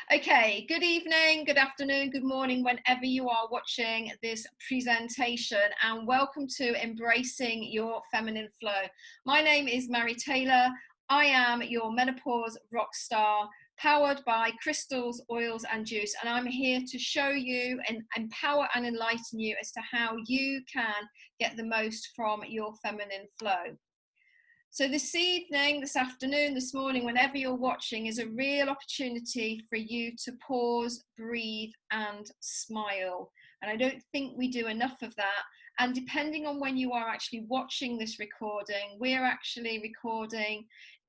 Okay, good evening, good afternoon, good morning, whenever you are watching this presentation, and welcome to Embracing Your Feminine Flow. My name is Mary Taylor. I am your menopause rock star, powered by crystals, oils, and juice, and I'm here to show you and empower and enlighten you as to how you can get the most from your feminine flow. So this evening, this afternoon, this morning, whenever you're watching, is a real opportunity for you to pause, breathe, and smile. And I don't think we do enough of that. And depending on when you are actually watching this recording, we're actually recording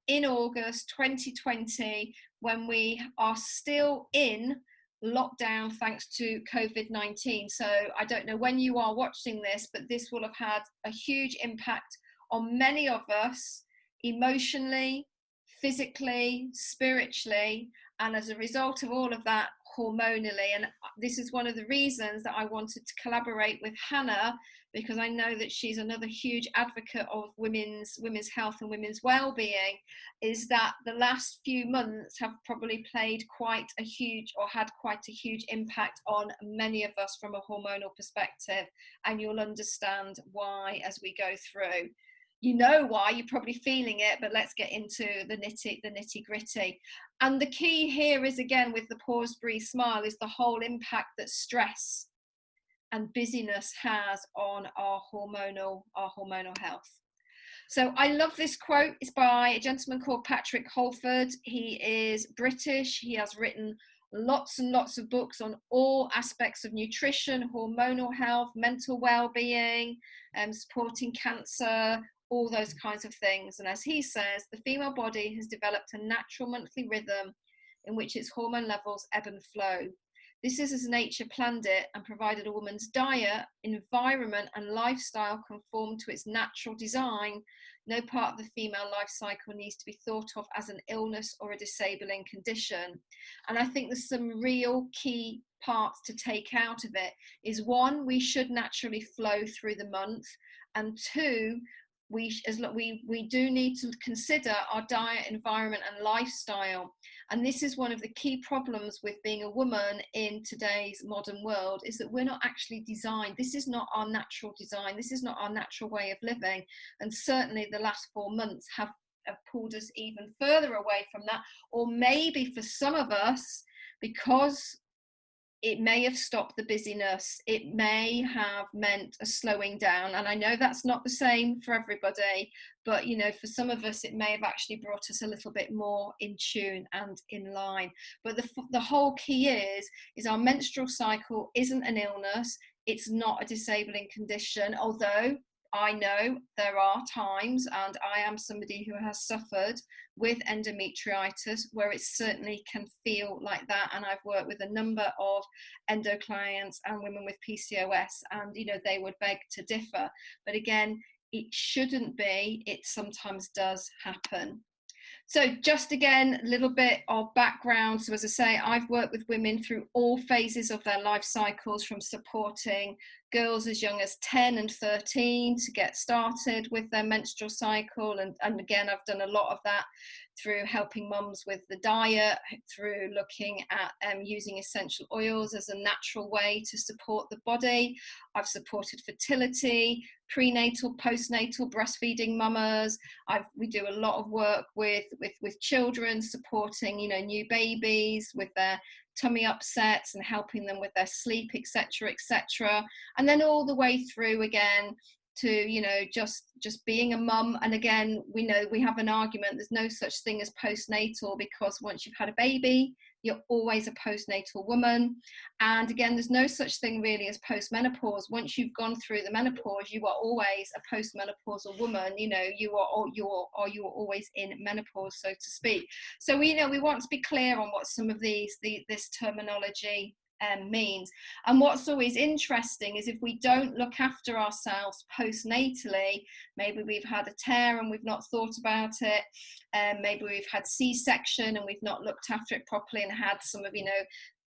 in August 2020, when we are still in lockdown thanks to COVID-19. So I don't know when you are watching this, but this will have had a huge impact on many of us, emotionally, physically, spiritually, and as a result of all of that, hormonally. And this is one of the reasons that I wanted to collaborate with Hannah, because I know that she's another huge advocate of women's health and women's well-being, is that the last few months have probably played had quite a huge impact on many of us from a hormonal perspective, and you'll understand why as we go through. You know why, you're probably feeling it, but let's get into the nitty gritty. And the key here is, again, with the pause, breathe, smile, is the whole impact that stress and busyness has on our hormonal health. So I love this quote. It's by a gentleman called Patrick Holford. He is British. He has written lots and lots of books on all aspects of nutrition, hormonal health, mental well-being, supporting cancer, all those kinds of things. And as he says, the female body has developed a natural monthly rhythm in which its hormone levels ebb and flow. This is as nature planned it, and provided a woman's diet, environment, and lifestyle conform to its natural design, no part of the female life cycle needs to be thought of as an illness or a disabling condition. And I think there's some real key parts to take out of it. Is one, we should naturally flow through the month, and two, we do need to consider our diet, environment, and lifestyle. And this is one of the key problems with being a woman in today's modern world, is that we're not actually designed. This is not our natural design. This is not our natural way of living. And certainly the last 4 months have pulled us even further away from that. Or maybe for some of us, because it may have stopped the busyness, it may have meant a slowing down. And I know that's not the same for everybody, but you know, for some of us, it may have actually brought us a little bit more in tune and in line. But the whole key is our menstrual cycle isn't an illness. It's not a disabling condition, although I know there are times, and I am somebody who has suffered with endometriitis, where it certainly can feel like that. And I've worked with a number of endo clients and women with PCOS, and you know, they would beg to differ. But again, it shouldn't be. It sometimes does happen. So just again, a little bit of background. So as I say, I've worked with women through all phases of their life cycles, from supporting girls as young as 10 and 13 to get started with their menstrual cycle. And again, I've done a lot of that through helping mums with the diet, through looking at using essential oils as a natural way to support the body. I've supported fertility, prenatal, postnatal, breastfeeding mamas. We do a lot of work with children, supporting, you know, new babies with their tummy upsets and helping them with their sleep, etc., etc. And then all the way through again to, you know, just being a mum. And again, we know we have an argument, there's no such thing as postnatal, because once you've had a baby, you're always a postnatal woman. And again, there's no such thing really as postmenopause. Once you've gone through the menopause, you are always a postmenopausal woman. You know, you are always in menopause, so to speak. So we want to be clear on what some of this terminology means. And what's always interesting is if we don't look after ourselves postnatally, maybe we've had a tear and we've not thought about it, maybe we've had C-section and we've not looked after it properly, and had some of, you know,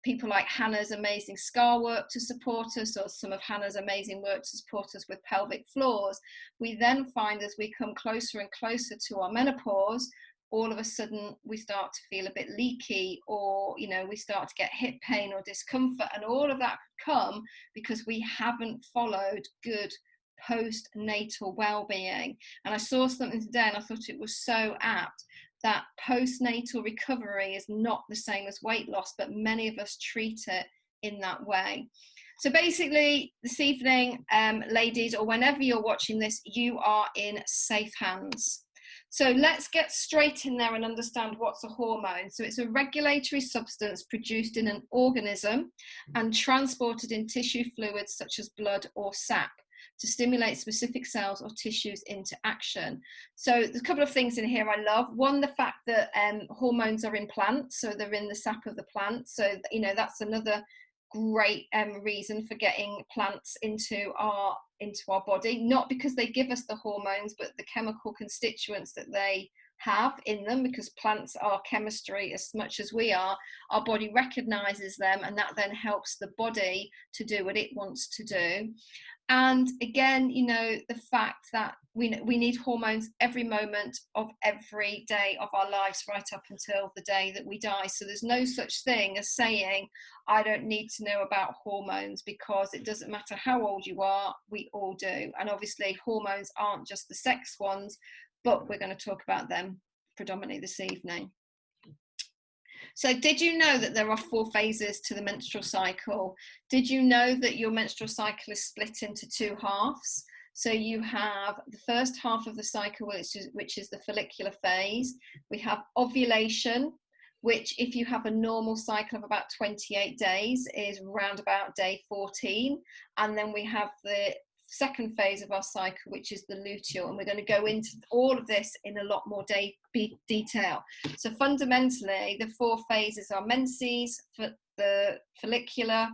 people like Hannah's amazing scar work to support us, or some of Hannah's amazing work to support us with pelvic floors, we then find as we come closer and closer to our menopause, all of a sudden we start to feel a bit leaky, or we start to get hip pain or discomfort, and all of that could come because we haven't followed good postnatal well-being. And I saw something today and I thought it was so apt, that postnatal recovery is not the same as weight loss, but many of us treat it in that way. So basically this evening, ladies, or whenever you're watching this, you are in safe hands. So let's get straight in there and understand what's a hormone. So it's a regulatory substance produced in an organism and transported in tissue fluids such as blood or sap to stimulate specific cells or tissues into action. So there's a couple of things in here I love. One, the fact that hormones are in plants, so they're in the sap of the plant. So, that's another great reason for getting plants into our body, not because they give us the hormones, but the chemical constituents that they have in them, because plants are chemistry as much as we are. Our body recognizes them, and that then helps the body to do what it wants to do. And again, the fact that we need hormones every moment of every day of our lives, right up until the day that we die. So there's no such thing as saying, I don't need to know about hormones, because it doesn't matter how old you are, we all do. And obviously hormones aren't just the sex ones, but we're going to talk about them predominantly this evening. So did you know that there are 4 phases to the menstrual cycle? Did you know that your menstrual cycle is split into 2 halves? So you have the first half of the cycle, which is the follicular phase. We have ovulation, which, if you have a normal cycle of about 28 days, is round about day 14. And then we have the second phase of our cycle, which is the luteal, and we're going to go into all of this in a lot more detail. So fundamentally, the 4 phases are menses, the follicular,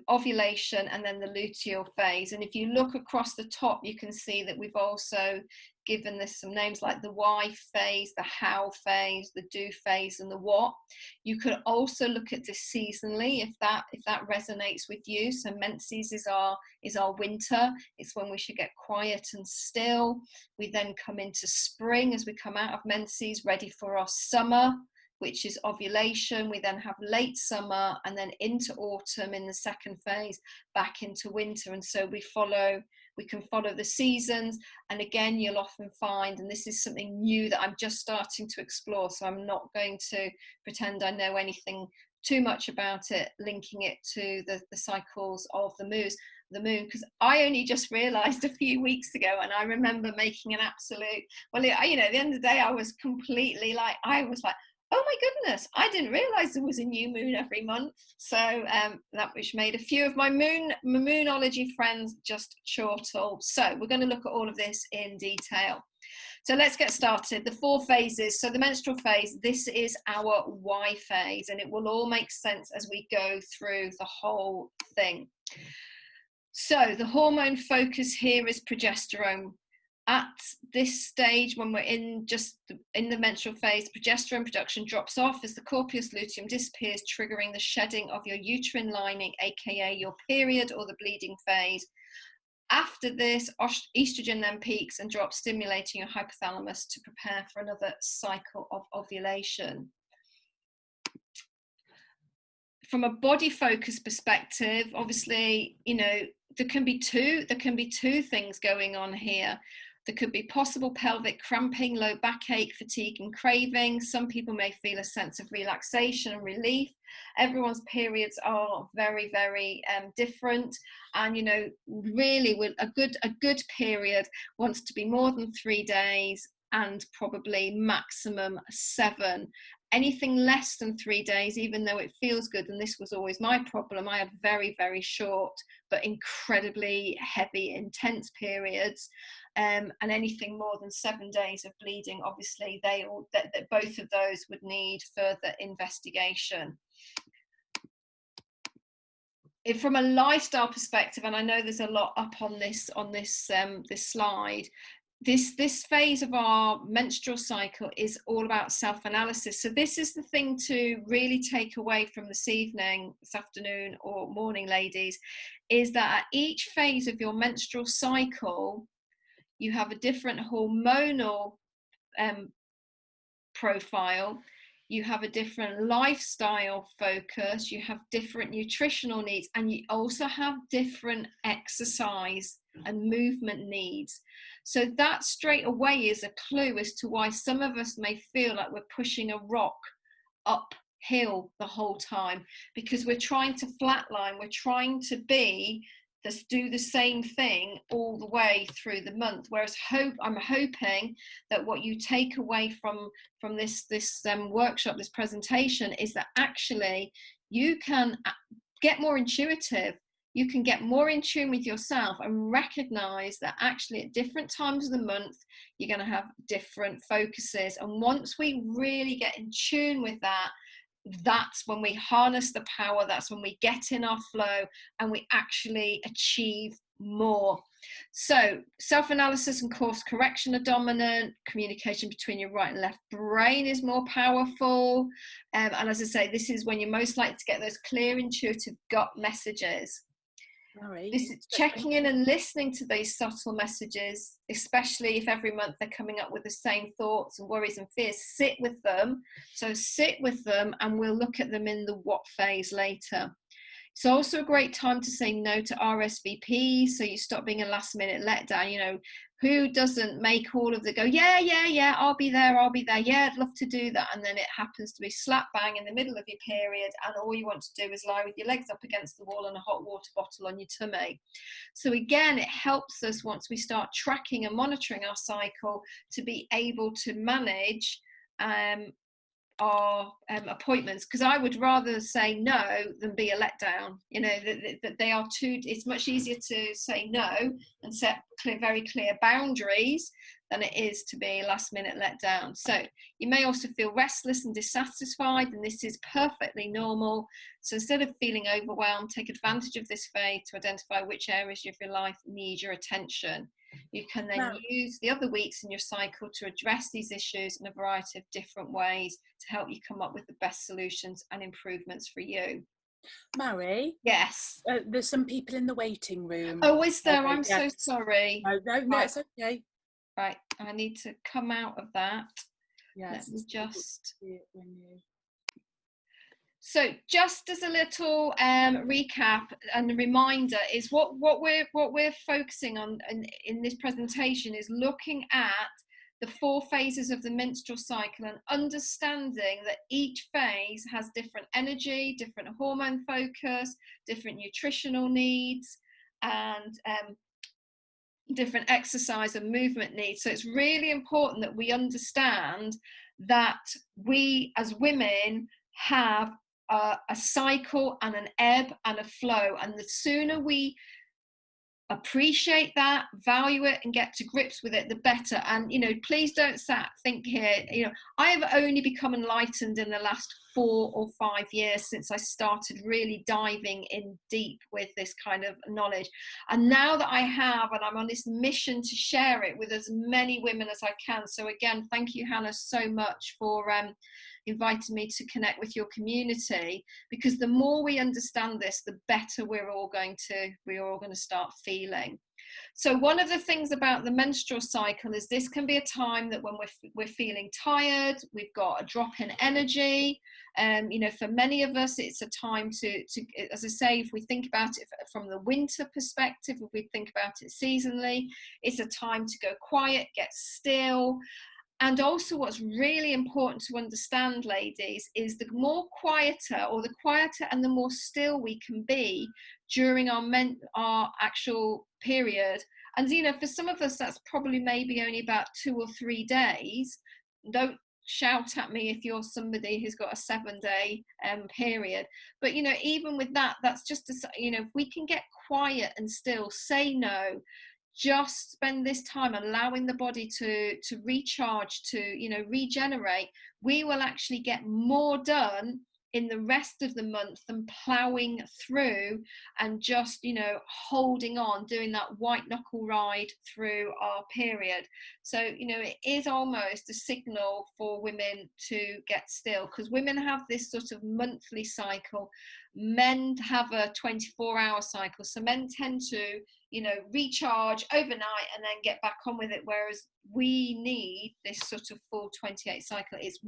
ovulation, and then the luteal phase. And if you look across the top, you can see that we've also given this some names like the why phase, the how phase, the do phase, and the what. You could also look at this seasonally if that resonates with you. So menses is our winter. It's when we should get quiet and still. We then come into spring as we come out of menses, ready for our summer, which is ovulation. We then have late summer and then into autumn in the second phase, back into winter. And so we can follow the seasons. And again, you'll often find, and this is something new that I'm just starting to explore, so I'm not going to pretend I know anything too much about it, linking it to the cycles of the moon, because I only just realized a few weeks ago, and I remember making an absolute, well, at the end of the day, I was completely like, oh my goodness, I didn't realize there was a new moon every month. So that which made a few of my moonology friends just chortle. So we're going to look at all of this in detail. So let's get started. The 4 phases. So the menstrual phase, this is our Y phase, and it will all make sense as we go through the whole thing. So the hormone focus here is progesterone. At this stage, when we're in the menstrual phase, progesterone production drops off as the corpus luteum disappears, triggering the shedding of your uterine lining, aka your period or the bleeding phase. After this, estrogen then peaks and drops, stimulating your hypothalamus to prepare for another cycle of ovulation. From a body focus perspective, obviously, there can be two things going on here. There could be possible pelvic cramping, low backache, fatigue, and craving. Some people may feel a sense of relaxation and relief. Everyone's periods are very, very different. And, really a good period wants to be more than 3 days and probably maximum 7. Anything less than 3 days, even though it feels good, and this was always my problem, I had very, very short but incredibly heavy, intense periods. And anything more than 7 days of bleeding, obviously both of those would need further investigation. From a lifestyle perspective, and I know there's a lot up on this slide, this phase of our menstrual cycle is all about self-analysis. So this is the thing to really take away from this evening, this afternoon or morning, ladies, is that at each phase of your menstrual cycle, you have a different hormonal profile, you have a different lifestyle focus, you have different nutritional needs, and you also have different exercise and movement needs. So that straight away is a clue as to why some of us may feel like we're pushing a rock uphill the whole time, because we're trying to flatline, we're trying to do the same thing all the way through the month. Whereas I'm hoping that what you take away from this workshop, this presentation, is that actually you can get more intuitive. You can get more in tune with yourself and recognize that actually at different times of the month, you're going to have different focuses. And once we really get in tune with that, that's when we harness the power, that's when we get in our flow and we actually achieve more. So self-analysis and course correction are dominant. Communication between your right and left brain is more powerful. And as I say, this is when you're most likely to get those clear, intuitive gut messages. Right. This is checking in and listening to these subtle messages, especially if every month they're coming up with the same thoughts and worries and fears. Sit with them. So sit with them, and we'll look at them in the what phase later. It's also a great time to say no to RSVP, so you stop being a last minute letdown. You know, who doesn't make all of the go, yeah, I'll be there, yeah, I'd love to do that, and then it happens to be slap bang in the middle of your period, and all you want to do is lie with your legs up against the wall and a hot water bottle on your tummy. So again, it helps us, once we start tracking and monitoring our cycle, to be able to manage our appointments, because I would rather say no than be a letdown. You know, that they are too, it's much easier to say no and set very clear boundaries than it is to be last minute let down. So you may also feel restless and dissatisfied, and this is perfectly normal. So instead of feeling overwhelmed, take advantage of this phase to identify which areas of your life need your attention. You can then use the other weeks in your cycle to address these issues in a variety of different ways to help you come up with the best solutions and improvements for you. Mary? Yes. There's some people in the waiting room. Oh, is there? Okay, I'm so sorry. No, right. It's okay. Right, I need to come out of that. Yes. Let me just... So just as a little recap and a reminder, is what we're focusing on in this presentation is looking at the 4 phases of the menstrual cycle and understanding that each phase has different energy, different hormone focus, different nutritional needs, and different exercise and movement needs. So it's really important that we understand that we as women have a cycle and an ebb and a flow, and the sooner we appreciate that, value it, and get to grips with it, the better. And you know, please don't think here, you know, I have only become enlightened in the last 4 or 5 years since I started really diving in deep with this kind of knowledge. And now that I have, and I'm on this mission to share it with as many women as I can. So again, thank you, Hannah, so much for inviting me to connect with your community, because the more we understand this, the better we're all going to start feeling. So one of the things about the menstrual cycle is this can be a time that when we're feeling tired, we've got a drop in energy. You know, for many of us, it's a time to, as I say, if we think about it from the winter perspective, if we think about it seasonally, it's a time to go quiet, get still. And also what's really important to understand, ladies, is the more quieter, or the quieter and the more still we can be during our actual period. And, you know, for some of us, that's probably maybe only about 2 or 3 days. Don't shout at me if you're somebody who's got a 7-day period. But, you know, even with that, that's just, you know, if we can get quiet and still, say no, just spend this time allowing the body to recharge, to, you know, regenerate, we will actually get more done in the rest of the month than plowing through and just, you know, holding on, doing that white knuckle ride through our period. So, you know, it is almost a signal for women to get still, because women have this sort of monthly cycle, Men have a 24-hour cycle, so men tend to, recharge overnight and then get back on with it, whereas we need this sort of full 28 cycle. It's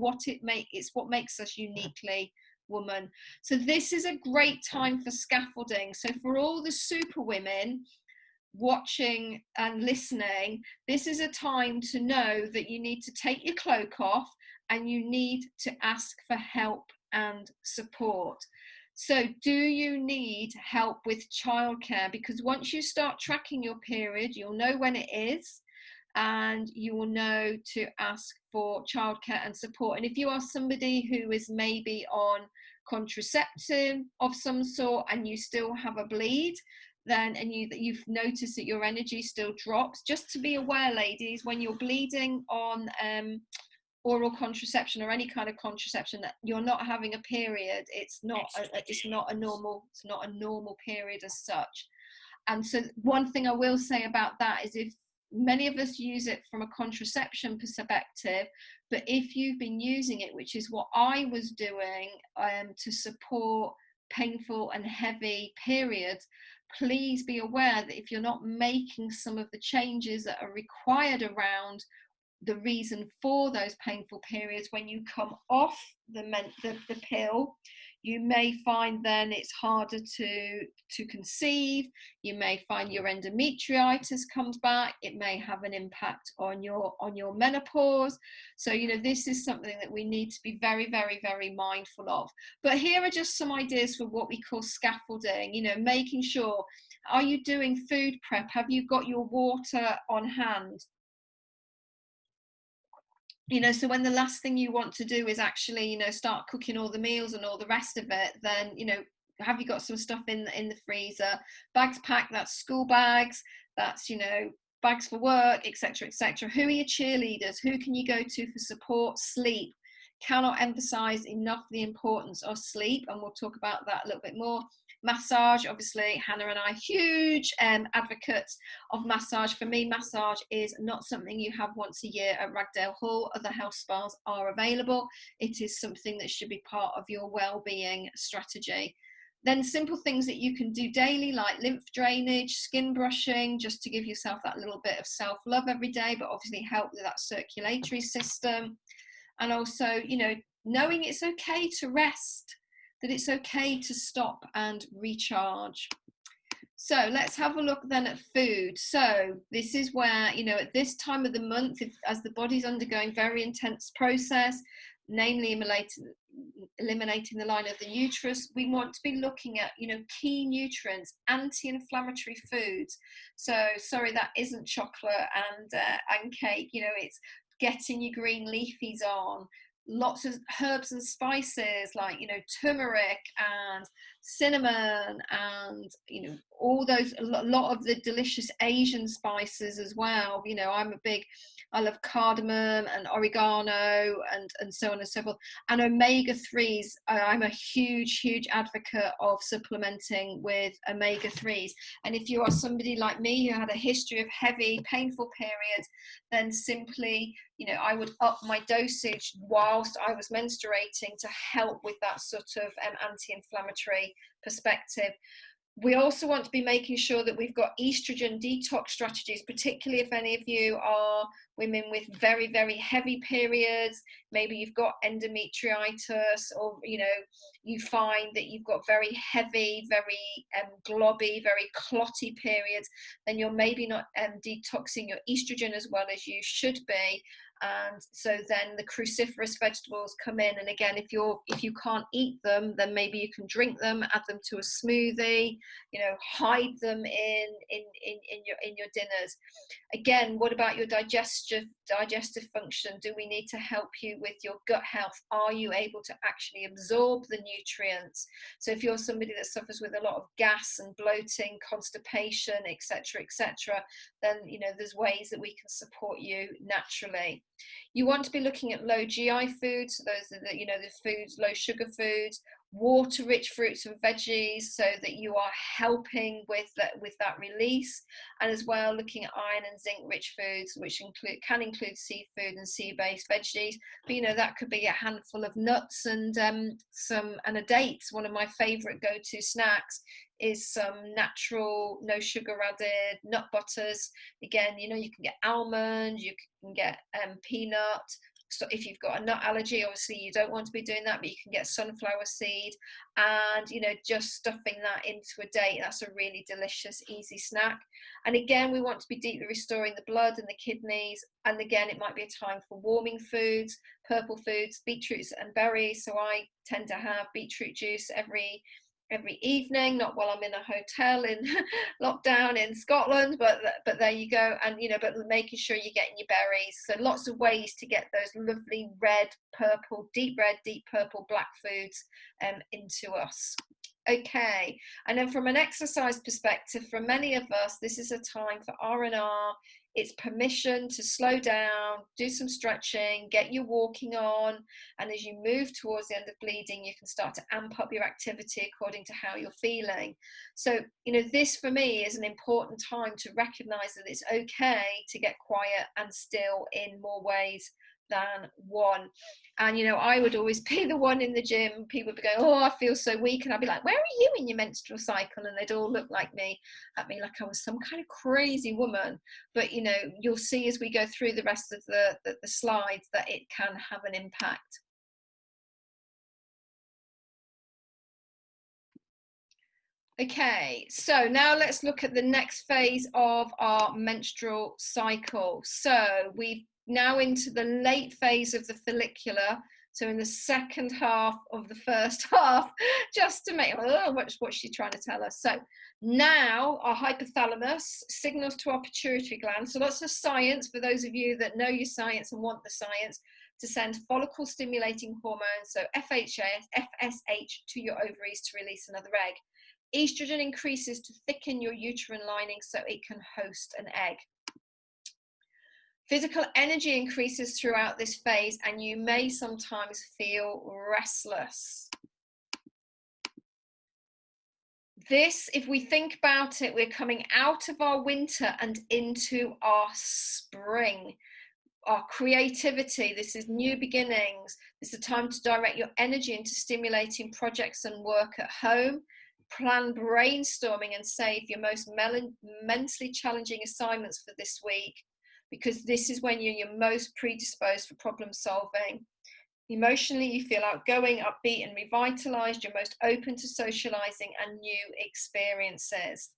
what makes us uniquely woman. So this is a great time for scaffolding. So for all the super women watching and listening, this is a time to know that you need to take your cloak off and you need to ask for help and support. So do you need help with childcare? Because once you start tracking your period, you'll know when it is, and you will know to ask for childcare and support. And if you are somebody who is maybe on contraceptive of some sort and you still have a bleed, then you've noticed that your energy still drops, just to be aware, ladies, when you're bleeding on oral contraception or any kind of contraception, that you're not having a period. It's not a normal period as such. And so one thing I will say about that is, if many of us use it from a contraception perspective, but if you've been using it, which is what I was doing, to support painful and heavy periods, please be aware that if you're not making some of the changes that are required around the reason for those painful periods, when you come off the pill, you may find then it's harder to conceive. You may find your endometriosis comes back. It may have an impact on your menopause. So this is something that we need to be very, very, very mindful of. But here are just some ideas for what we call scaffolding. Making sure, are you doing food prep? Have you got your water on hand? So when the last thing you want to do is actually, start cooking all the meals and all the rest of it, then, have you got some stuff in the freezer? Bags packed, that's school bags, that's, bags for work, etc., etc. Who are your cheerleaders? Who can you go to for support? Sleep. Cannot emphasize enough the importance of sleep, and we'll talk about that a little bit more. Massage, obviously, Hannah and I, huge advocates of massage. For me, massage is not something you have once a year at Ragdale Hall. Other health spas are available. It is something that should be part of your well-being strategy. Then simple things that you can do daily, like lymph drainage, skin brushing, just to give yourself that little bit of self-love every day, but obviously help with that circulatory system. And also, knowing it's okay to rest, that it's okay to stop and recharge. So let's have a look then at food. So this is where, at this time of the month, as the body's undergoing very intense process, namely eliminating the line of the uterus, we want to be looking at, key nutrients, anti-inflammatory foods. So sorry, that isn't chocolate and cake. It's getting your green leafies on, lots of herbs and spices like turmeric and cinnamon, and all those, a lot of the delicious Asian spices as well. I love cardamom and oregano and so on and so forth. And omega-3s, I'm a huge advocate of supplementing with omega-3s. And if you are somebody like me who had a history of heavy, painful periods, then simply, I would up my dosage whilst I was menstruating to help with that sort of anti-inflammatory perspective. We also want to be making sure that we've got estrogen detox strategies, particularly if any of you are women with very, very heavy periods. Maybe you've got endometriosis, or you find that you've got very heavy, very globby, very clotty periods. Then you're maybe not detoxing your estrogen as well as you should be. And so then the cruciferous vegetables come in, and again, if you can't eat them, then maybe you can drink them, add them to a smoothie, hide them in your dinners. Again, what about your digestive function? Do we need to help you with your gut health? Are you able to actually absorb the nutrients? So if you're somebody that suffers with a lot of gas and bloating, constipation, etc., then there's ways that we can support you naturally. You want to be looking at low GI foods, so those are the foods, low sugar foods, water-rich fruits and veggies so that you are helping with that release, and as well looking at iron and zinc rich foods, which can include seafood and sea-based veggies. But that could be a handful of nuts and a date. One of my favorite go-to snacks is some natural, no sugar added nut butters. Again, you can get almond, you can get peanut. So if you've got a nut allergy, obviously you don't want to be doing that, but you can get sunflower seed, and just stuffing that into a date. That's a really delicious, easy snack. And again, we want to be deeply restoring the blood and the kidneys. And again, it might be a time for warming foods, purple foods, beetroots and berries. So I tend to have beetroot juice every evening, not while I'm in a hotel in lockdown in Scotland, but there you go. And but making sure you're getting your berries. So lots of ways to get those lovely red, deep purple, black foods into us. Okay, and then from an exercise perspective, for many of us, this is a time for R&R. It's permission to slow down, do some stretching, get your walking on, and as you move towards the end of bleeding, you can start to amp up your activity according to how you're feeling. So, this for me is an important time to recognize that it's okay to get quiet and still in more ways than one. And I would always be the one in the gym. People would be going, oh, I feel so weak, and I'd be like, where are you in your menstrual cycle? And they'd all look at me like I was some kind of crazy woman. But you'll see as we go through the rest of the slides that it can have an impact. Okay, so now let's look at the next phase of our menstrual cycle. So we've now into the late phase of the follicular, so in the second half of the first half, just to make, what's she trying to tell us? So now our hypothalamus signals to our pituitary gland, so lots of science for those of you that know your science and want the science, to send follicle stimulating hormones, so FSH, to your ovaries to release another egg. Estrogen increases to thicken your uterine lining so it can host an egg. Physical energy increases throughout this phase, and you may sometimes feel restless. This, if we think about it, we're coming out of our winter and into our spring. Our creativity, this is new beginnings. This is a time to direct your energy into stimulating projects and work at home. Plan brainstorming and save your most mentally challenging assignments for this week, because this is when you're most predisposed for problem solving. Emotionally, you feel outgoing, upbeat, and revitalized. You're most open to socializing and new experiences.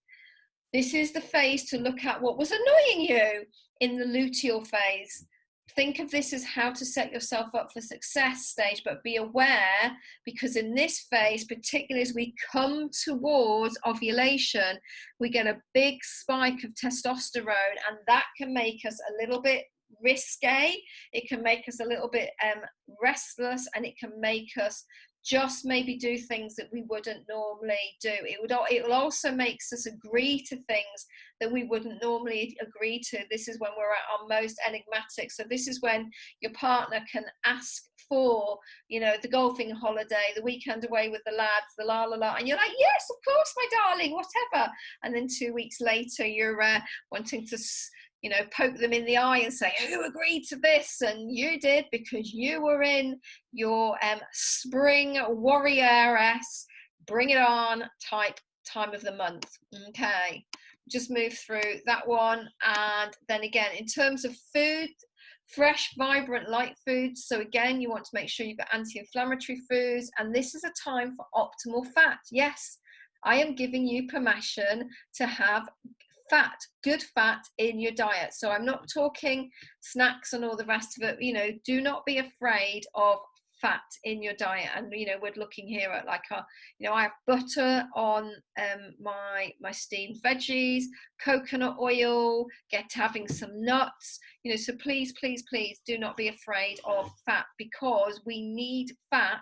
This is the phase to look at what was annoying you in the luteal phase. Think of this as how to set yourself up for success stage, but be aware, because in this phase, particularly as we come towards ovulation, we get a big spike of testosterone, and that can make us a little bit risque. It can make us a little bit restless, and it can make us just maybe do things that we wouldn't normally do. It will also make us agree to things that we wouldn't normally agree to. This is when we're at our most enigmatic. So this is when your partner can ask for, the golfing holiday, the weekend away with the lads, the la la la, and you're like, yes, of course, my darling, whatever. And then 2 weeks later, you're wanting to poke them in the eye and say, who agreed to this? And you did, because you were in your spring warrioress, bring it on type time of the month. Okay, just move through that one. And then again, in terms of food, fresh, vibrant, light foods. So again, you want to make sure you've got anti-inflammatory foods, and this is a time for optimal fat. Yes, I am giving you permission to have good fat in your diet. So I'm not talking snacks and all the rest of it. Do not be afraid of fat in your diet. And we're looking here at like I have butter on my steamed veggies, coconut oil, having some nuts, so please do not be afraid of fat, because we need fat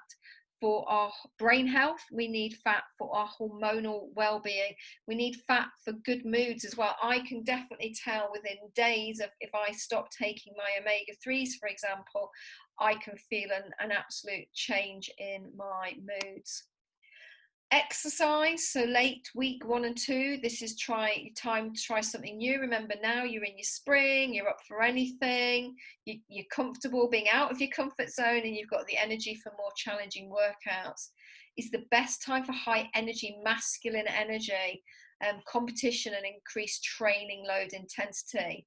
for our brain health, we need fat for our hormonal well-being, we need fat for good moods as well. I can definitely tell within days of, if I stop taking my omega-3s, for example, I can feel an absolute change in my moods. Exercise, so late week 1 and 2, this is time to try something new. Remember, now you're in your spring, you're up for anything, you're comfortable being out of your comfort zone, and you've got the energy for more challenging workouts. It's the best time for high energy, masculine energy, competition and increased training load intensity.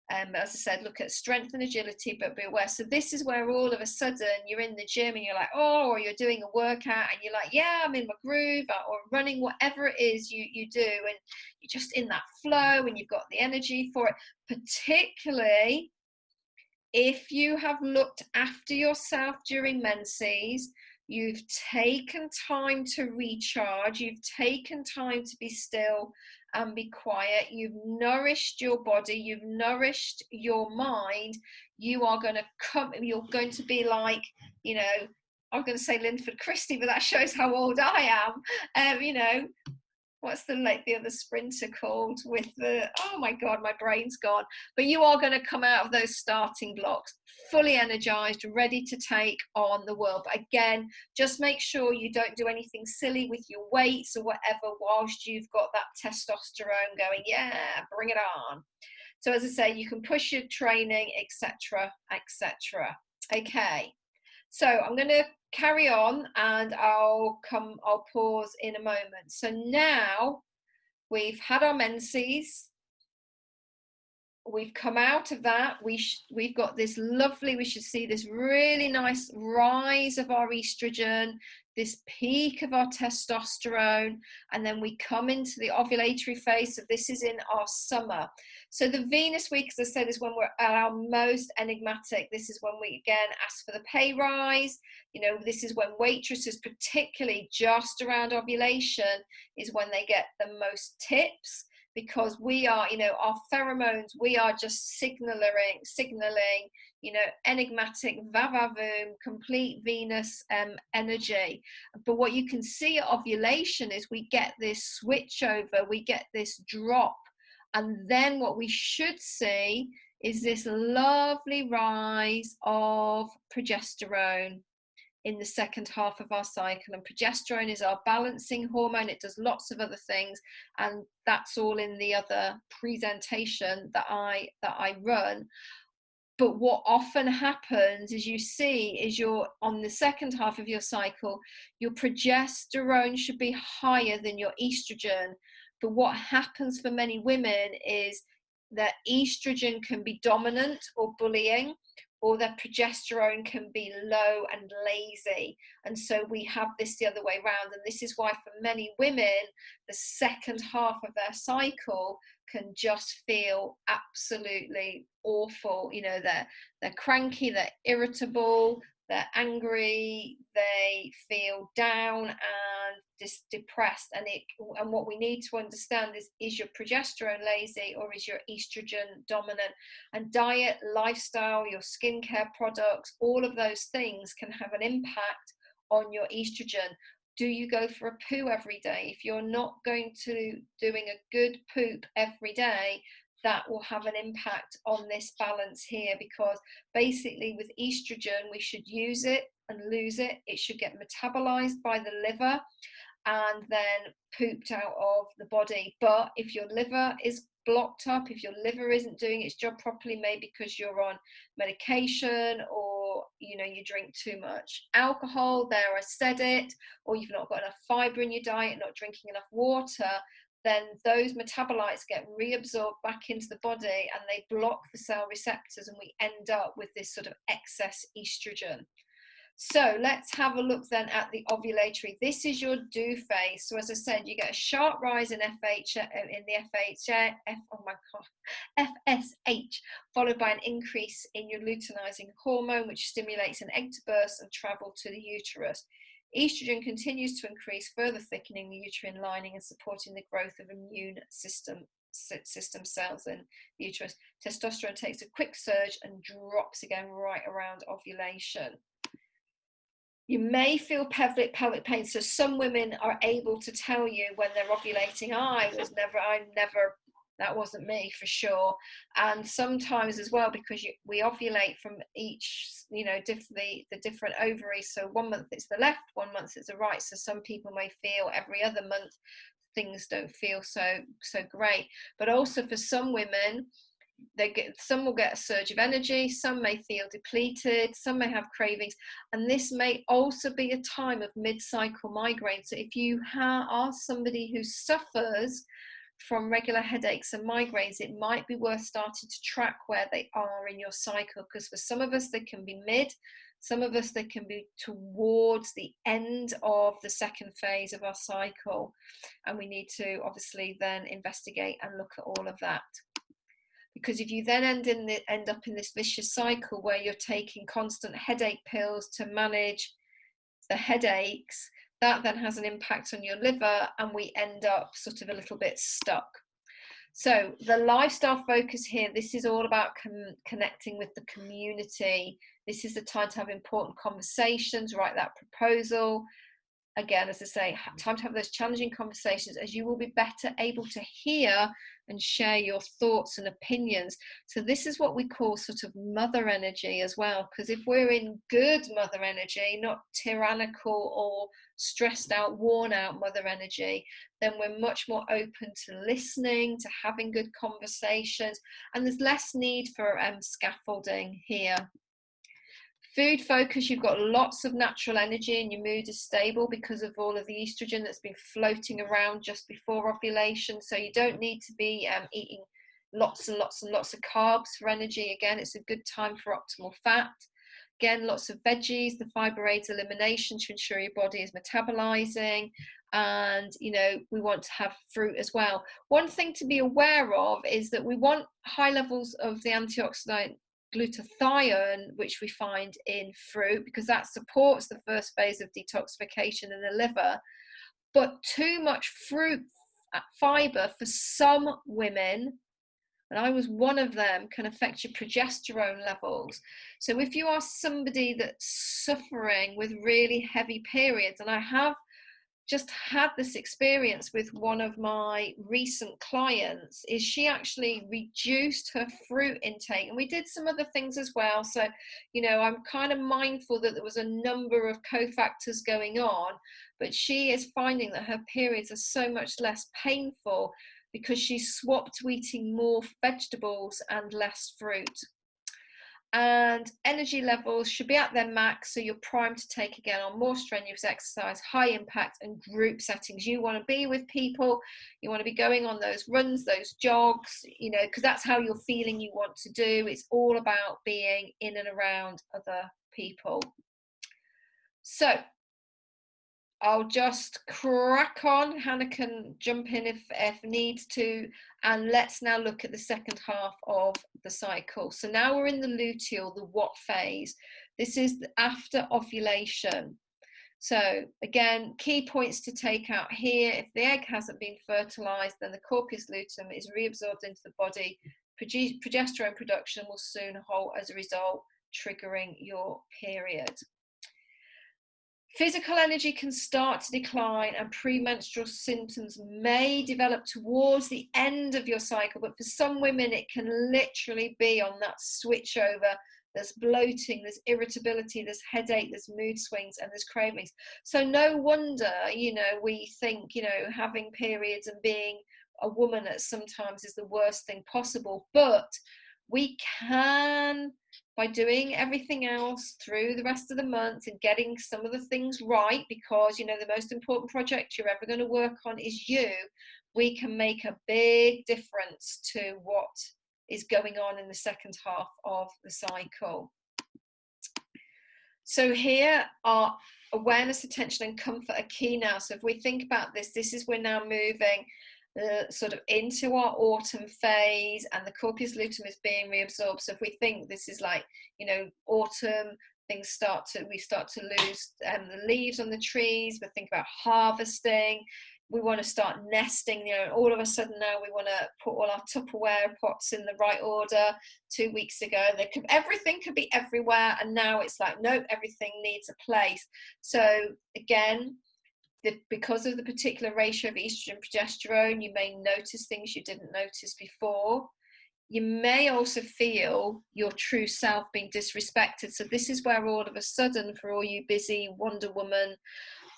As I said, look at strength and agility, but be aware. So this is where all of a sudden you're in the gym and you're like, oh, or you're doing a workout and you're like, yeah, I'm in my groove, or running, whatever it is you do, and you're just in that flow and you've got the energy for it. Particularly if you have looked after yourself during menses, you've taken time to recharge, you've taken time to be still and be quiet, you've nourished your body, you've nourished your mind, you're going to be like, I'm going to say Linford Christie, but that shows how old I am. What's the other sprinter called with the, oh my God, my brain's gone. But you are going to come out of those starting blocks fully energized, ready to take on the world. But again, just make sure you don't do anything silly with your weights or whatever whilst you've got that testosterone going. Yeah, bring it on. So as I say, you can push your training, etc., etc. Okay. So I'm going to carry on and I'll pause in a moment. So now we've had our menses. We've come out of that. We've got this lovely, we should see this really nice rise of our estrogen, this peak of our testosterone, and then we come into the ovulatory phase. So this is in our summer. So the Venus week, as I said, is when we're at our most enigmatic. This is when we again ask for the pay rise. This is when waitresses, particularly just around ovulation, is when they get the most tips, because we are, our pheromones, we are just signaling, enigmatic, vavavoom, complete Venus energy. But what you can see at ovulation is we get this switch over, we get this drop. And then what we should see is this lovely rise of progesterone in the second half of our cycle. And progesterone is our balancing hormone. It does lots of other things, and that's all in the other presentation that I run. But what often happens is you're on the second half of your cycle, your progesterone should be higher than your estrogen. But what happens for many women is that estrogen can be dominant or bullying, or their progesterone can be low and lazy. And so we have this the other way around. And this is why for many women, the second half of their cycle can just feel absolutely awful. They're cranky, they're irritable, they're angry, they feel down and depressed. And what we need to understand is your progesterone lazy or is your estrogen dominant? And diet, lifestyle, your skincare products, all of those things can have an impact on your estrogen. Do you go for a poo every day? If you're not doing a good poop every day, that will have an impact on this balance here, because basically with estrogen, we should use it and lose it. It should get metabolized by the liver and then pooped out of the body. But if your liver is blocked up, if your liver isn't doing its job properly, maybe because you're on medication or you drink too much alcohol, I said it, or you've not got enough fiber in your diet, not drinking enough water, then those metabolites get reabsorbed back into the body and they block the cell receptors, and we end up with this sort of excess estrogen. So let's have a look then at the ovulatory. This is your do phase. So as I said, you get a sharp rise in FSH, followed by an increase in your luteinizing hormone, which stimulates an egg to burst and travel to the uterus. Estrogen continues to increase, further thickening the uterine lining and supporting the growth of immune system cells in the uterus. Testosterone takes a quick surge and drops again right around ovulation. You may feel pelvic pain. So some women are able to tell you when they're ovulating, I never that wasn't me for sure. And sometimes as well, because we ovulate from each, you know, the different ovaries. So 1 month it's the left, 1 month it's the right. So some people may feel every other month things don't feel so great. But also for some women, some will get a surge of energy, some may feel depleted, some may have cravings, and this may also be a time of mid-cycle migraine. So if you are somebody who suffers from regular headaches and migraines, it might be worth starting to track where they are in your cycle, because for some of us they can be mid, some of us they can be towards the end of the second phase of our cycle, and we need to obviously then investigate and look at all of that. Because if you then end up in this vicious cycle where you're taking constant headache pills to manage the headaches, that then has an impact on your liver, and we end up sort of a little bit stuck. So the lifestyle focus here, this is all about connecting with the community. This is the time to have important conversations, write that proposal. Again, as I say, time to have those challenging conversations, as you will be better able to hear and share your thoughts and opinions. So this is what we call sort of mother energy as well, because if we're in good mother energy, not tyrannical or stressed out, worn out mother energy, then we're much more open to listening, to having good conversations, and there's less need for scaffolding here. Food focus, you've got lots of natural energy and your mood is stable because of all of the estrogen that's been floating around just before ovulation. So you don't need to be eating lots and lots and lots of carbs for energy. Again, it's a good time for optimal fat. Again, lots of veggies, the fiber aids elimination to ensure your body is metabolizing. And, you know, we want to have fruit as well. One thing to be aware of is that we want high levels of the antioxidant glutathione, which we find in fruit, because that supports the first phase of detoxification in the liver. But too much fruit fiber for some women, and I was one of them, can affect your progesterone levels. So if you are somebody that's suffering with really heavy periods, and I have just had this experience with one of my recent clients, is she actually reduced her fruit intake, and we did some other things as well. So, you know, I'm kind of mindful that there was a number of cofactors going on, but she is finding that her periods are so much less painful because she swapped to eating more vegetables and less fruit. And energy levels should be at their max, so you're primed to take again on more strenuous exercise, high impact and group settings. You want to be with people, you want to be going on those runs, those jogs, you know, because that's how you're feeling you want to do. It's all about being in and around other people. So I'll just crack on. Hannah can jump in if needs to. And let's now look at the second half of the cycle. So now we're in the luteal, the what phase. This is after ovulation. So again, key points to take out here. If the egg hasn't been fertilized, then the corpus luteum is reabsorbed into the body. Progesterone production will soon halt as a result, triggering your period. Physical energy can start to decline and premenstrual symptoms may develop towards the end of your cycle, but for some women it can literally be on that switch over. There's bloating, there's irritability, there's headache, there's mood swings, and there's cravings. So no wonder, you know, we think, you know, having periods and being a woman at sometimes is the worst thing possible, but we can, by doing everything else through the rest of the month and getting some of the things right, because, you know, the most important project you're ever going to work on is you, we can make a big difference to what is going on in the second half of the cycle. So here are awareness, attention and comfort are key now. So if we think about this, this is, we're now moving sort of into our autumn phase, and the corpus luteum is being reabsorbed. So if we think this is like, you know, autumn, we start to lose the leaves on the trees. We think about harvesting. We want to start nesting, you know, all of a sudden now we want to put all our Tupperware pots in the right order. 2 weeks ago, everything could be everywhere, and now it's like, nope, everything needs a place. So again, because of the particular ratio of estrogen progesterone, you may notice things you didn't notice before. You may also feel your true self being disrespected. So this is where all of a sudden, for all you busy Wonder Woman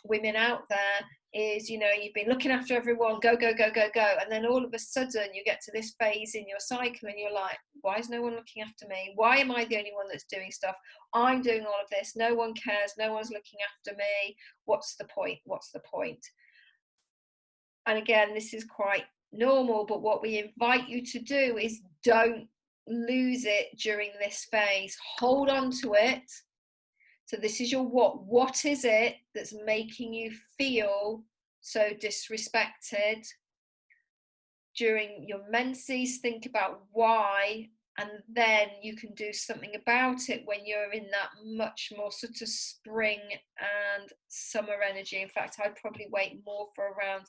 women out there, is, you know, you've been looking after everyone, go, go, go, go, go. And then all of a sudden you get to this phase in your cycle and you're like, why is no one looking after me? Why am I the only one that's doing stuff? I'm doing all of this. No one cares. No one's looking after me. What's the point? What's the point? And again, this is quite normal, but what we invite you to do is don't lose it during this phase. Hold on to it. So this is your what. What is it that's making you feel so disrespected during your menses? Think about why, and then you can do something about it when you're in that much more sort of spring and summer energy. In fact, I'd probably wait more for around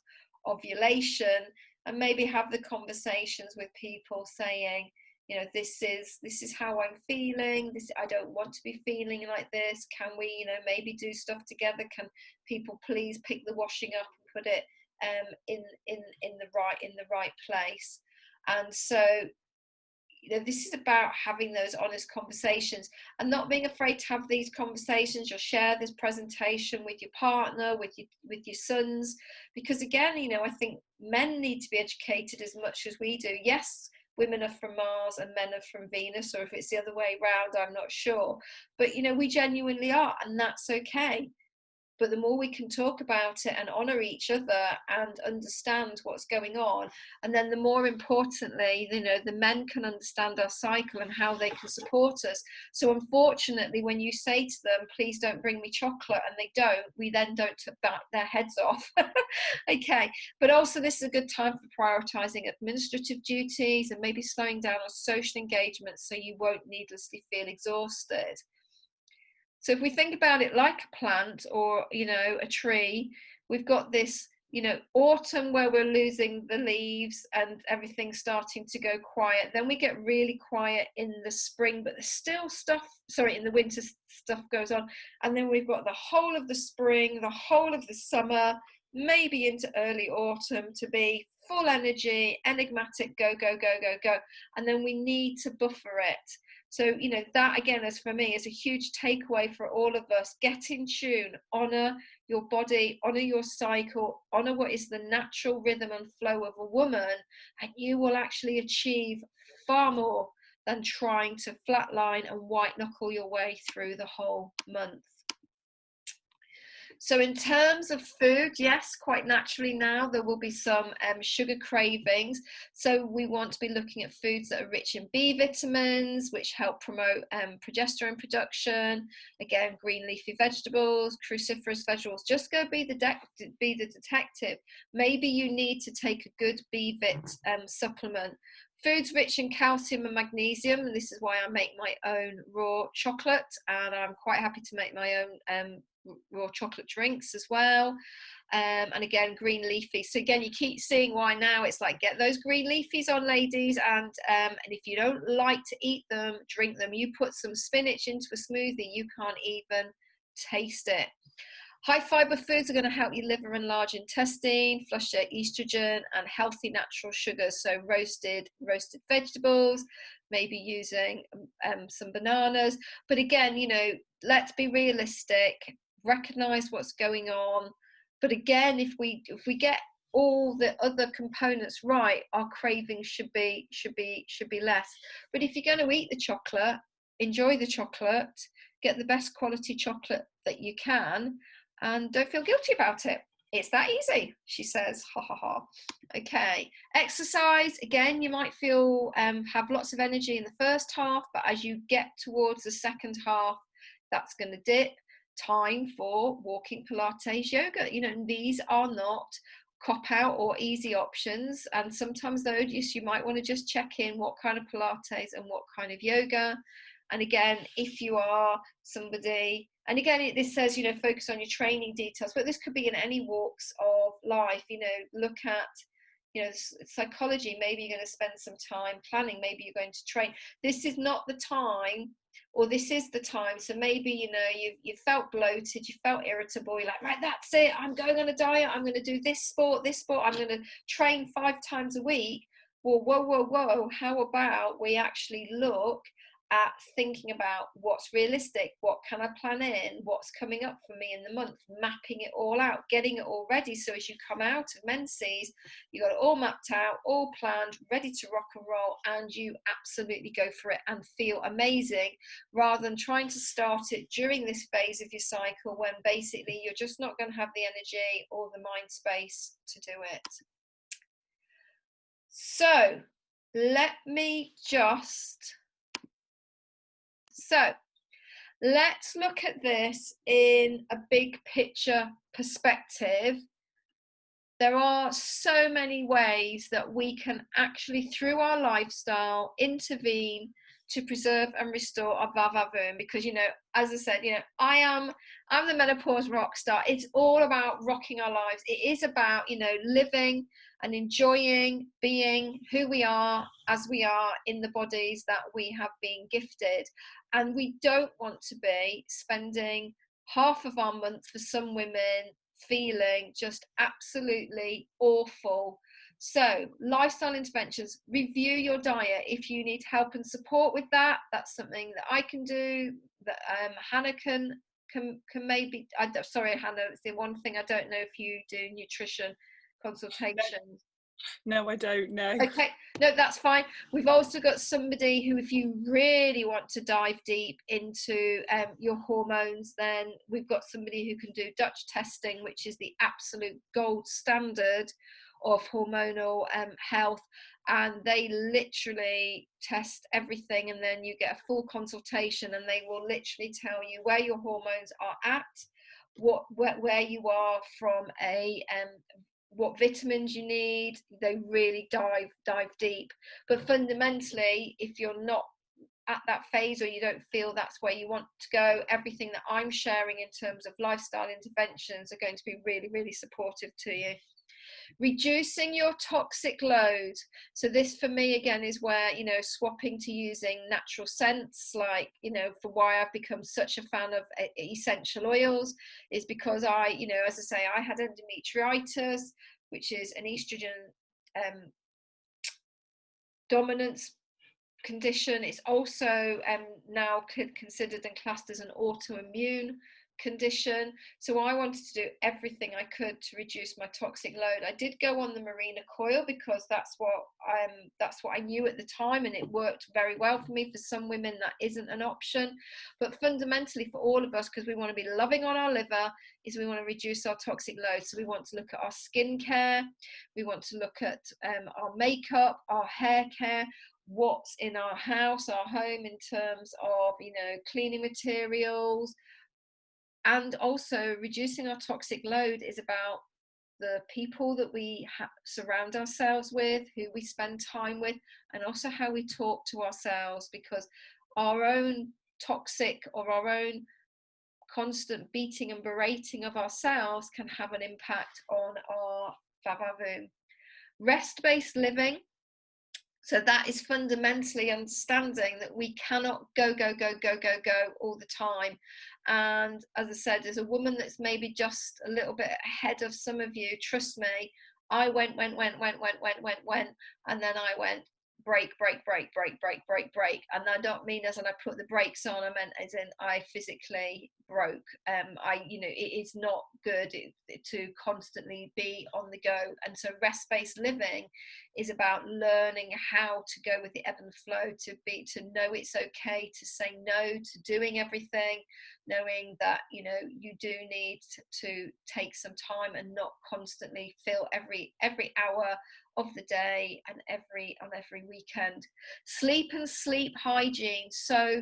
ovulation and maybe have the conversations with people saying, you know, this is how I'm feeling. I don't want to be feeling like this. Can we, you know, maybe do stuff together? Can people please pick the washing up and put it in the right place? And so, you know, this is about having those honest conversations and not being afraid to have these conversations. You'll share this presentation with your partner, with your sons, because again, you know, I think men need to be educated as much as we do. Yes, women are from Mars and men are from Venus, or if it's the other way around, I'm not sure. But, you know, we genuinely are, and that's okay. But the more we can talk about it and honour each other and understand what's going on, and then the more importantly, you know, the men can understand our cycle and how they can support us. So unfortunately, when you say to them, please don't bring me chocolate, and they don't, we then don't bat their heads off. Okay, but also this is a good time for prioritising administrative duties and maybe slowing down on social engagements so you won't needlessly feel exhausted. So if we think about it like a plant or, you know, a tree, we've got this, you know, autumn where we're losing the leaves and everything's starting to go quiet. Then we get really quiet in the spring, but there's still stuff, sorry, in the winter stuff goes on. And then we've got the whole of the spring, the whole of the summer, maybe into early autumn to be full energy, enigmatic, go, go, go, go, go. And then we need to buffer it. So, you know, that again, as for me, is a huge takeaway for all of us. Get in tune, honour your body, honour your cycle, honour what is the natural rhythm and flow of a woman, and you will actually achieve far more than trying to flatline and white knuckle your way through the whole month. So in terms of food, yes, quite naturally now there will be some sugar cravings. So we want to be looking at foods that are rich in B vitamins, which help promote progesterone production. Again, green leafy vegetables, cruciferous vegetables. Just go be the detective. Maybe you need to take a good B-vit supplement. Foods rich in calcium and magnesium, and this is why I make my own raw chocolate, and I'm quite happy to make my own raw chocolate drinks as well. And again, green leafy. So again, you keep seeing why now it's like, get those green leafies on, ladies, and if you don't like to eat them, drink them. You put some spinach into a smoothie, you can't even taste it. High fiber foods are going to help your liver and large intestine, flush out estrogen, and healthy natural sugars. So roasted vegetables, maybe using some bananas. But again, you know, let's be realistic, recognize what's going on. But again, if we get all the other components right, our cravings should be less. But if you're going to eat the chocolate, enjoy the chocolate, get the best quality chocolate that you can, and don't feel guilty about it. It's that easy, she says. Ha ha ha. Okay, exercise. Again, you might feel have lots of energy in the first half, but as you get towards the second half, that's going to dip. Time for walking, Pilates, yoga. You know, these are not cop out or easy options, and sometimes though, you might want to just check in what kind of Pilates and what kind of yoga. And again, if you are somebody, and again, this says, you know, focus on your training details, but this could be in any walks of life. You know, look at, you know, psychology. Maybe you're going to spend some time planning. Maybe you're going to train. This is not the time or this is the time. So maybe, you know, you felt bloated, you felt irritable, you're like, right, that's it, I'm going on a diet, I'm going to do this sport, I'm going to train 5 times a week. Well, whoa, how about we actually look at thinking about what's realistic, what can I plan in, what's coming up for me in the month, mapping it all out, getting it all ready, so as you come out of menses, you got it all mapped out, all planned, ready to rock and roll, and you absolutely go for it and feel amazing, rather than trying to start it during this phase of your cycle when basically you're just not going to have the energy or the mind space to do it. So let me just let's look at this in a big picture perspective. There are so many ways that we can actually, through our lifestyle, intervene to preserve and restore our vavavoom, because, you know, as I said, you know, I'm the menopause rock star. It's all about rocking our lives. It is about, you know, living and enjoying being who we are as we are in the bodies that we have been gifted. And we don't want to be spending half of our month, for some women, feeling just absolutely awful. So lifestyle interventions, review your diet. If you need help and support with that, that's something that I can do, that Hannah can maybe, sorry Hannah, it's the one thing I don't know if you do nutrition consultations. No, I don't know. Okay, no, that's fine. We've also got somebody who, if you really want to dive deep into your hormones, then we've got somebody who can do Dutch testing, which is the absolute gold standard of hormonal health. And they literally test everything, and then you get a full consultation, and they will literally tell you where your hormones are at, where you are from a what vitamins you need. They really dive deep. But fundamentally, if you're not at that phase, or you don't feel that's where you want to go, everything that I'm sharing in terms of lifestyle interventions are going to be really, really supportive to you. Reducing your toxic load. So this for me again is where, you know, swapping to using natural scents, like, you know, for why I've become such a fan of essential oils, is because I, you know, as I say, I had endometritis, which is an estrogen dominance condition. It's also now considered and classed as an autoimmune condition. So I wanted to do everything I could to reduce my toxic load. I did go on the Marina coil because that's what I knew at the time, and it worked very well for me. For some women that isn't an option, but fundamentally for all of us, because we want to be loving on our liver, is we want to reduce our toxic load. So we want to look at our skincare, we want to look at our makeup, our hair care, what's in our house, our home, in terms of, you know, cleaning materials. And also reducing our toxic load is about the people that we surround ourselves with, who we spend time with, and also how we talk to ourselves, because our own toxic, or our own constant beating and berating of ourselves, can have an impact on our vavavoom. Rest-based living. So that is fundamentally understanding that we cannot go all the time. And as I said, as a woman that's maybe just a little bit ahead of some of you, trust me, I went, and then I went break. And I don't mean as in I put the brakes on, I meant as in I physically broke. You know, it is not good to constantly be on the go. And so rest-based living is about learning how to go with the ebb and flow, to know it's okay to say no to doing everything, knowing that, you know, you do need to take some time and not constantly fill every hour of the day and on every weekend. Sleep and sleep hygiene, so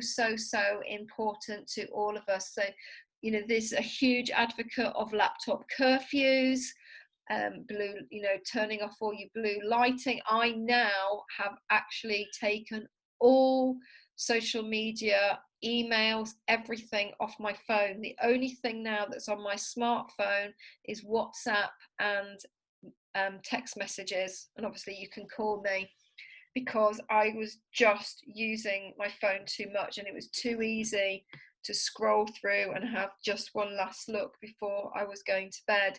important to all of us. So, you know, there's a huge advocate of laptop curfews, blue, you know, turning off all your blue lighting. I now have actually taken all social media, emails, everything off my phone. The only thing now that's on my smartphone is WhatsApp and text messages, and obviously you can call me, because I was just using my phone too much, and it was too easy to scroll through and have just one last look before I was going to bed.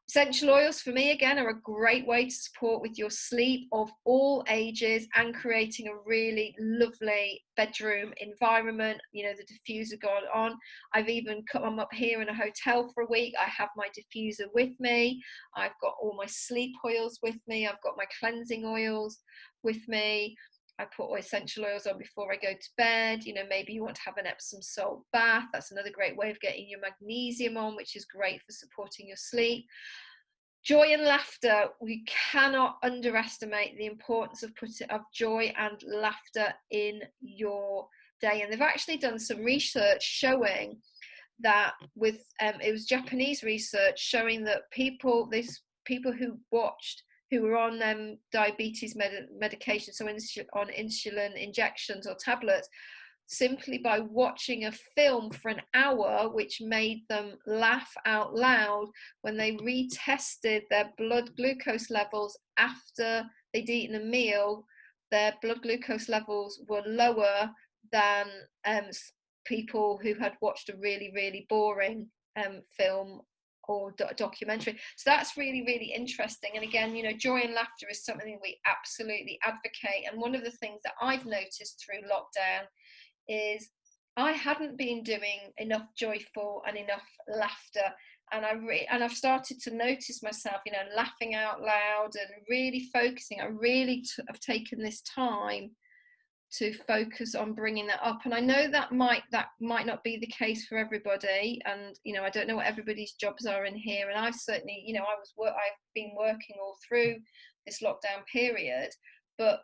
Essential oils for me, again, are a great way to support with your sleep of all ages and creating a really lovely bedroom environment. You know, the diffuser gone on. I've even come up here in a hotel for a week. I have my diffuser with me. I've got all my sleep oils with me. I've got my cleansing oils with me. I put essential oils on before I go to bed. You know, maybe you want to have an Epsom salt bath. That's another great way of getting your magnesium on, which is great for supporting your sleep. Joy and laughter. We cannot underestimate the importance of joy and laughter in your day. And they've actually done some research showing that it was Japanese research showing that people who were on diabetes medication, so on insulin injections or tablets, simply by watching a film for an hour, which made them laugh out loud, when they retested their blood glucose levels after they'd eaten a meal, their blood glucose levels were lower than people who had watched a really, really boring film or documentary. So that's really, really interesting. And again, you know, joy and laughter is something we absolutely advocate. And one of the things that I've noticed through lockdown is I hadn't been doing enough joyful and enough laughter, and I've started to notice myself, you know, laughing out loud and really focusing. I really have taken this time to focus on bringing that up, and I know that might not be the case for everybody, and you know, I don't know what everybody's jobs are in here, and I've certainly, you know, I've been working all through this lockdown period, but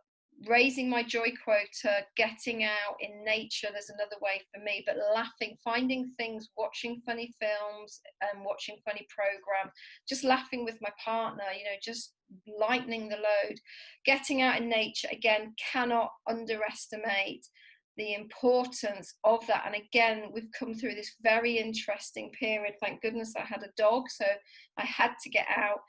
raising my joy quota, getting out in nature, there's another way for me, but laughing, finding things, watching funny films and watching funny programs, just laughing with my partner, you know, just lightening the load. Getting out in nature, again, cannot underestimate the importance of that. And again, we've come through this very interesting period. Thank goodness I had a dog, so I had to get out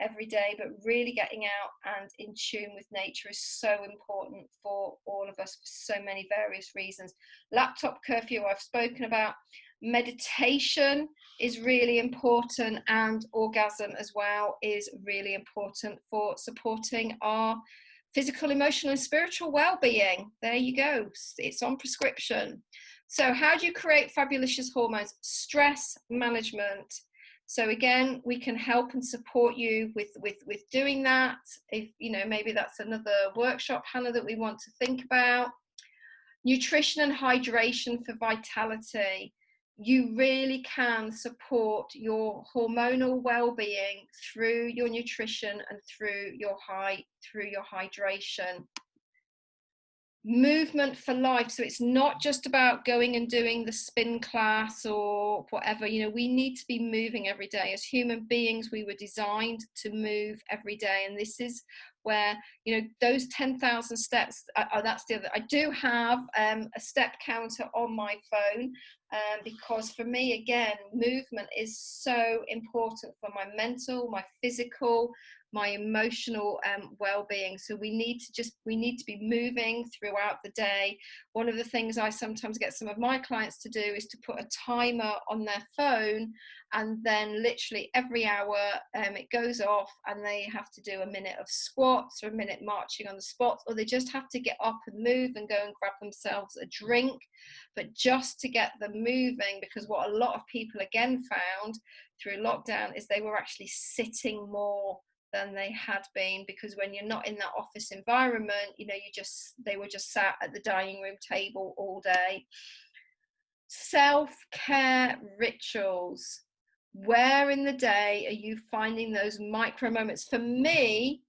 every day, but really getting out and in tune with nature is so important for all of us for so many various reasons. Laptop curfew, I've spoken about. Meditation is really important, and orgasm as well is really important for supporting our physical, emotional and spiritual well-being. There you go, it's on prescription. So how do you create fabulous hormones? Stress management. So again, we can help and support you with doing that. If you know, maybe that's another workshop, Hannah, that we want to think about. Nutrition and hydration for vitality. You really can support your hormonal well-being through your nutrition and through your hydration. Movement for life. So it's not just about going and doing the spin class or whatever. You know, we need to be moving every day. As human beings, we were designed to move every day, and this is where, you know, those 10,000 steps that's the other. I do have a step counter on my phone, because for me, again, movement is so important for my mental, my physical, my emotional well-being. So we need to be moving throughout the day. One of the things I sometimes get some of my clients to do is to put a timer on their phone, and then literally every hour it goes off, and they have to do a minute of squats or a minute marching on the spot, or they just have to get up and move and go and grab themselves a drink, but just to get them moving. Because what a lot of people again found through lockdown is they were actually sitting more than they had been, because when you're not in that office environment, you know, they were just sat at the dining room table all day. Self-care rituals. Where in the day are you finding those micro moments? For me,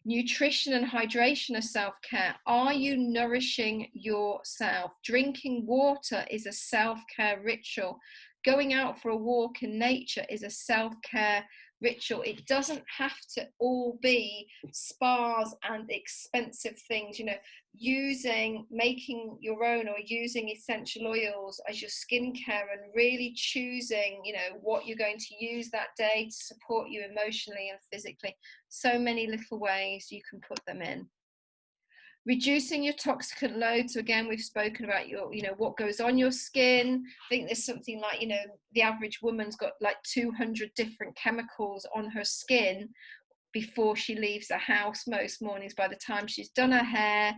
nutrition and hydration are self-care. Are you nourishing yourself? Drinking water is a self-care ritual. Going out for a walk in nature is a self-care ritual. It doesn't have to all be spas and expensive things, you know, making your own or using essential oils as your skincare, and really choosing, you know, what you're going to use that day to support you emotionally and physically. So many little ways you can put them in. Reducing your toxicant load. So again, we've spoken about your, what goes on your skin. I think there's something like, the average woman's got like 200 different chemicals on her skin before she leaves the house most mornings. By the time she's done her hair,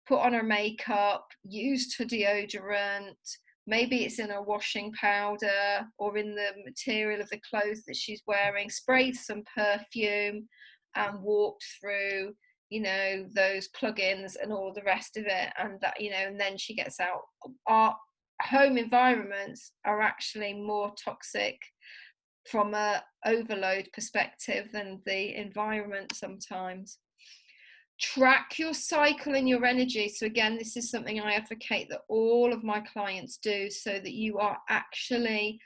put on her makeup, used her deodorant, maybe it's in her washing powder or in the material of the clothes that she's wearing, sprayed some perfume and walked through, those plugins and all the rest of it. And that, and then she gets out. Our home environments are actually more toxic from a overload perspective than the environment sometimes. Track your cycle and your energy. So again, this is something I advocate that all of my clients do, so that you are actually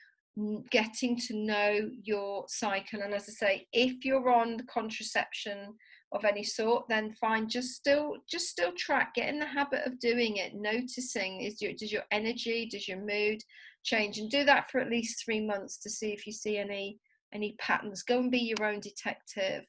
getting to know your cycle. And as I say, if you're on contraception of any sort, then fine, just still track, get in the habit of doing it, noticing does your energy, does your mood change, and do that for at least 3 months to see if you see any patterns. Go and be your own detective.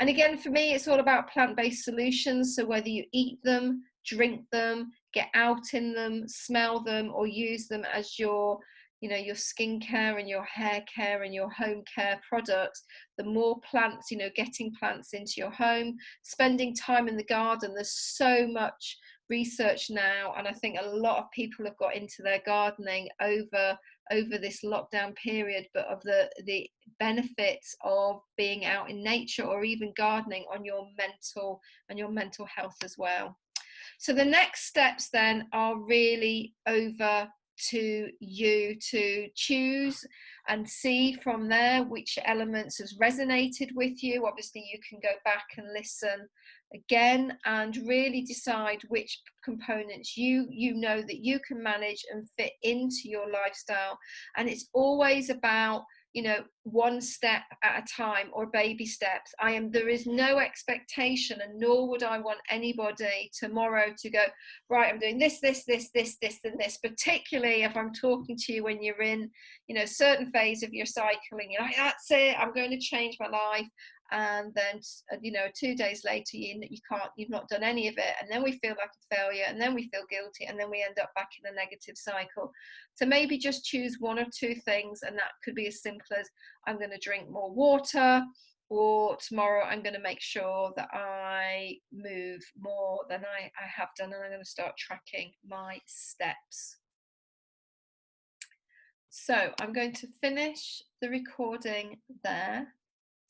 And again, for me, it's all about plant-based solutions. So whether you eat them, drink them, get out in them, smell them, or use them as your skincare and your hair care and your home care products, the more plants, getting plants into your home, spending time in the garden. There's so much research now, and I think a lot of people have got into their gardening over this lockdown period, but of the benefits of being out in nature or even gardening on your mental health as well. So the next steps then are really over to you to choose and see from there which elements has resonated with you. Obviously you can go back and listen again and really decide which components you know that you can manage and fit into your lifestyle. And it's always about one step at a time, or baby steps. There is no expectation, and nor would I want anybody tomorrow to go, right, I'm doing this, and this, particularly if I'm talking to you when you're in, a certain phase of your cycling. You're like, that's it, I'm going to change my life. And then 2 days later you've not done any of it, and then we feel like a failure, and then we feel guilty, and then we end up back in a negative cycle. So maybe just choose 1 or 2 things, and that could be as simple as, I'm going to drink more water, or tomorrow I'm going to make sure that I move more than I have done, and I'm going to start tracking my steps. So I'm going to finish the recording there.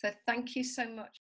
So thank you so much.